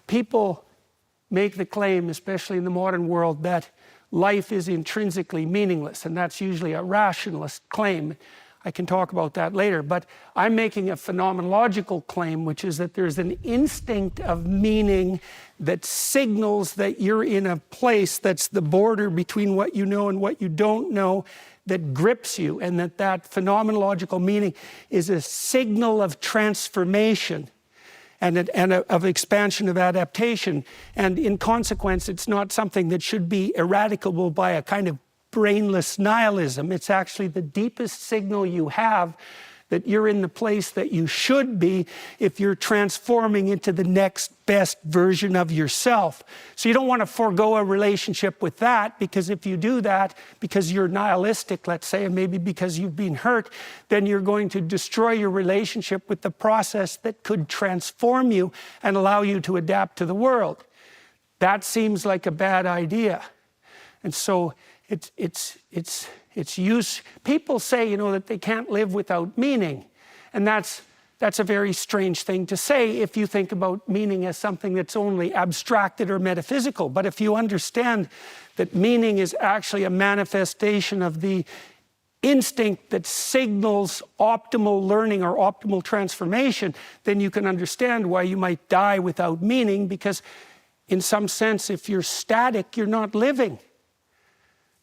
People make the claim, especially in the modern world, that life is intrinsically meaningless, and that's usually a rationalist claim. I can talk about that later, but I'm making a phenomenological claim, which is that there's an instinct of meaning that signals that you're in a place that's the border between what you know and what you don't know, that grips you, and that phenomenological meaning is a signal of transformation and of expansion, of adaptation. And in consequence, it's not something that should be eradicable by a kind of brainless nihilism. It's actually the deepest signal you have that you're in the place that you should be if you're transforming into the next best version of yourself. So you don't want to forego a relationship with that, because if you do that because you're nihilistic, let's say, and maybe because you've been hurt, then you're going to destroy your relationship with the process that could transform you and allow you to adapt to the world. That seems like a bad idea. And so people say, you know, that they can't live without meaning. And that's a very strange thing to say if you think about meaning as something that's only abstracted or metaphysical. But if you understand that meaning is actually a manifestation of the instinct that signals optimal learning or optimal transformation, then you can understand why you might die without meaning, because in some sense, if you're static, you're not living.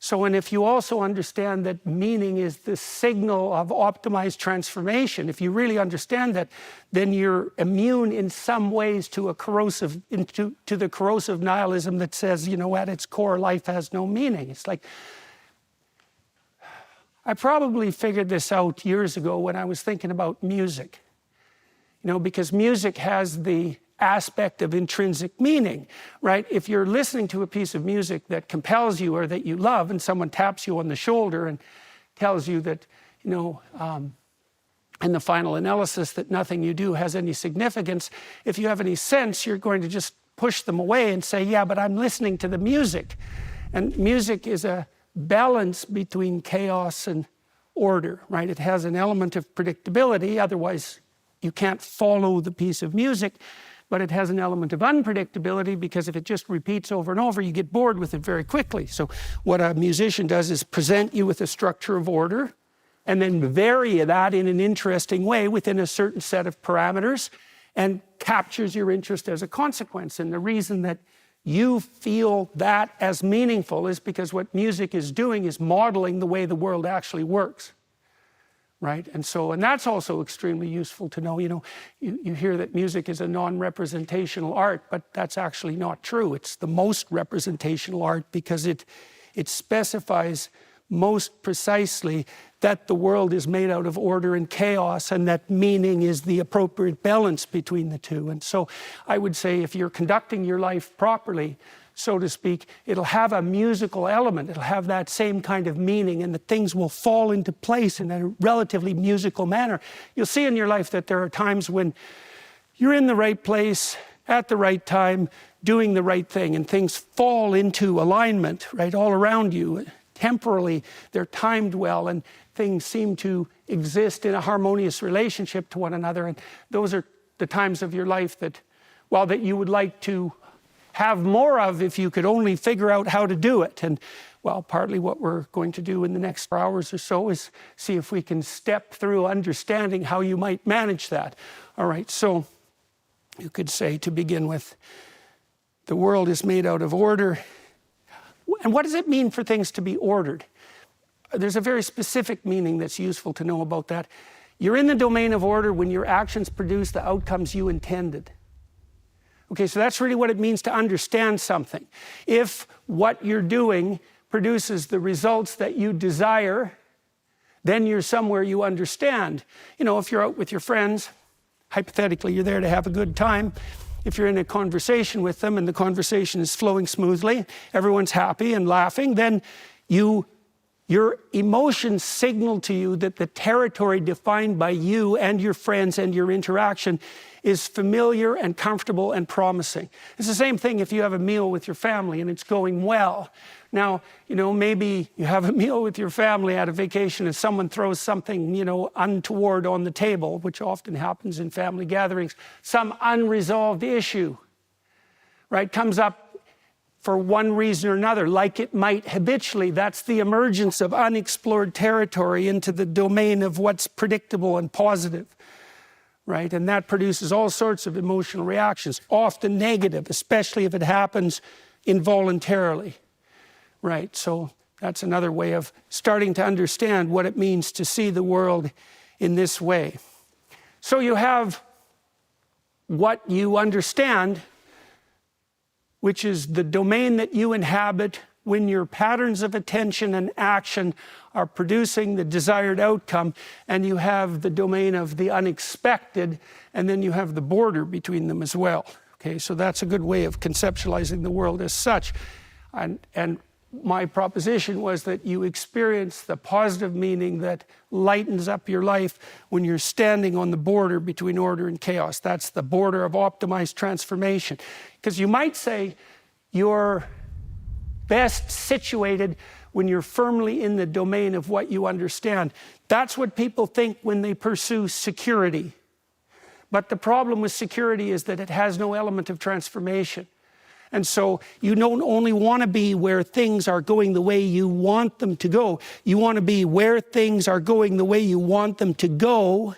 So, and if you also understand that meaning is the signal of optimized transformation, if you really understand that, then you're immune in some ways to a corrosive, to the corrosive nihilism that says, you know, at its core, life has no meaning. It's like, I probably figured this out years ago when I was thinking about music. You know, because music has the aspect of intrinsic meaning, right? If you're listening to a piece of music that compels you or that you love, and someone taps you on the shoulder and tells you that, you know, in the final analysis, that nothing you do has any significance, if you have any sense, you're going to just push them away and say, yeah, but I'm listening to the music. And music is a balance between chaos and order, right? It has an element of predictability, otherwise you can't follow the piece of music. But it has an element of unpredictability, because if it just repeats over and over, you get bored with it very quickly. So what a musician does is present you with a structure of order and then vary that in an interesting way within a certain set of parameters, and captures your interest as a consequence. And the reason that you feel that as meaningful is because what music is doing is modeling the way the world actually works. Right? And that's also extremely useful to know. You know, you hear that music is a non-representational art, but that's actually not true. It's the most representational art, because it specifies most precisely that the world is made out of order and chaos, and that meaning is the appropriate balance between the two. And so I would say, if you're conducting your life properly, so to speak, it'll have a musical element. It'll have that same kind of meaning, and that things will fall into place in a relatively musical manner. You'll see in your life that there are times when you're in the right place, at the right time, doing the right thing, and things fall into alignment, right, all around you. Temporally, they're timed well, and things seem to exist in a harmonious relationship to one another. And those are the times of your life that, well, that you would like to have more of if you could only figure out how to do it. And, well, partly what we're going to do in the next 4 hours or so is see if we can step through understanding how you might manage that. All right, so you could say, to begin with, the world is made out of order. And what does it mean for things to be ordered? There's a very specific meaning that's useful to know about that. You're in the domain of order when your actions produce the outcomes you intended. Okay, so that's really what it means to understand something. If what you're doing produces the results that you desire, then you're somewhere you understand. You know, if you're out with your friends, hypothetically, you're there to have a good time. If you're in a conversation with them and the conversation is flowing smoothly, everyone's happy and laughing, then your emotions signal to you that the territory defined by you and your friends and your interaction is familiar and comfortable and promising. It's the same thing if you have a meal with your family and it's going well. Now, you know, maybe you have a meal with your family at a vacation and someone throws something, you know, untoward on the table, which often happens in family gatherings, some unresolved issue. right, comes up for one reason or another, like it might habitually. That's the emergence of unexplored territory into the domain of what's predictable and positive, right? And that produces all sorts of emotional reactions, often negative, especially if it happens involuntarily, right? So that's another way of starting to understand what it means to see the world in this way. So you have what you understand, which is the domain that you inhabit when your patterns of attention and action are producing the desired outcome, and you have the domain of the unexpected, and then you have the border between them as well. Okay, so that's a good way of conceptualizing the world as such. And my proposition was that you experience the positive meaning that lightens up your life when you're standing on the border between order and chaos. That's the border of optimized transformation. Because you might say you're best situated when you're firmly in the domain of what you understand. That's what people think when they pursue security. But the problem with security is that it has no element of transformation. And so you don't only want to be where things are going the way you want them to go. You want to be where things are going the way you want them to go,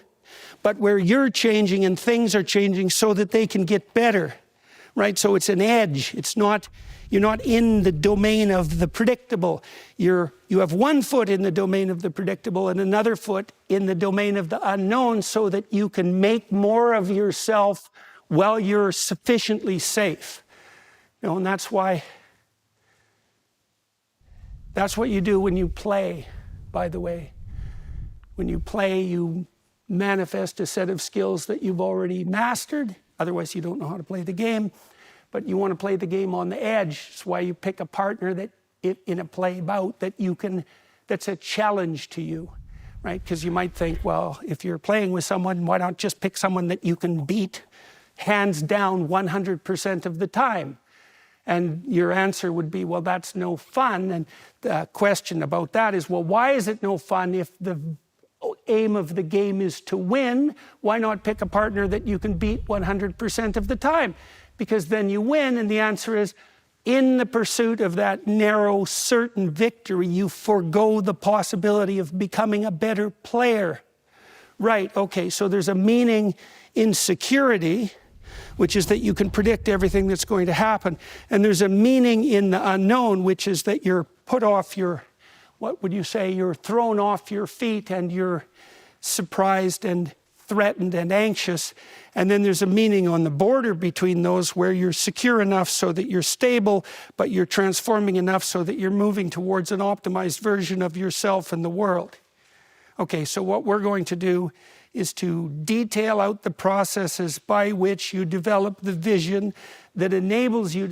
but where you're changing and things are changing so that they can get better, right? So it's an edge. You're not in the domain of the predictable. You have one foot in the domain of the predictable and another foot in the domain of the unknown, so that you can make more of yourself while you're sufficiently safe. You know, and that's what you do when you play, by the way. When you play, you manifest a set of skills that you've already mastered. Otherwise, you don't know how to play the game. But you want to play the game on the edge. That's why you pick a partner that, in a play bout, that's a challenge to you, right? Because you might think, well, if you're playing with someone, why not just pick someone that you can beat hands down 100% of the time? And your answer would be, well, that's no fun. And the question about that is, well, why is it no fun if the aim of the game is to win? Why not pick a partner that you can beat 100% of the time? Because then you win, and the answer is, in the pursuit of that narrow, certain victory, you forego the possibility of becoming a better player. Right, okay, so there's a meaning in security, which is that you can predict everything that's going to happen. And there's a meaning in the unknown, which is that you're put off your, what would you say, you're thrown off your feet and you're surprised and threatened and anxious. And then there's a meaning on the border between those, where you're secure enough so that you're stable, but you're transforming enough so that you're moving towards an optimized version of yourself and the world. Okay, so what we're going to do is to detail out the processes by which you develop the vision that enables you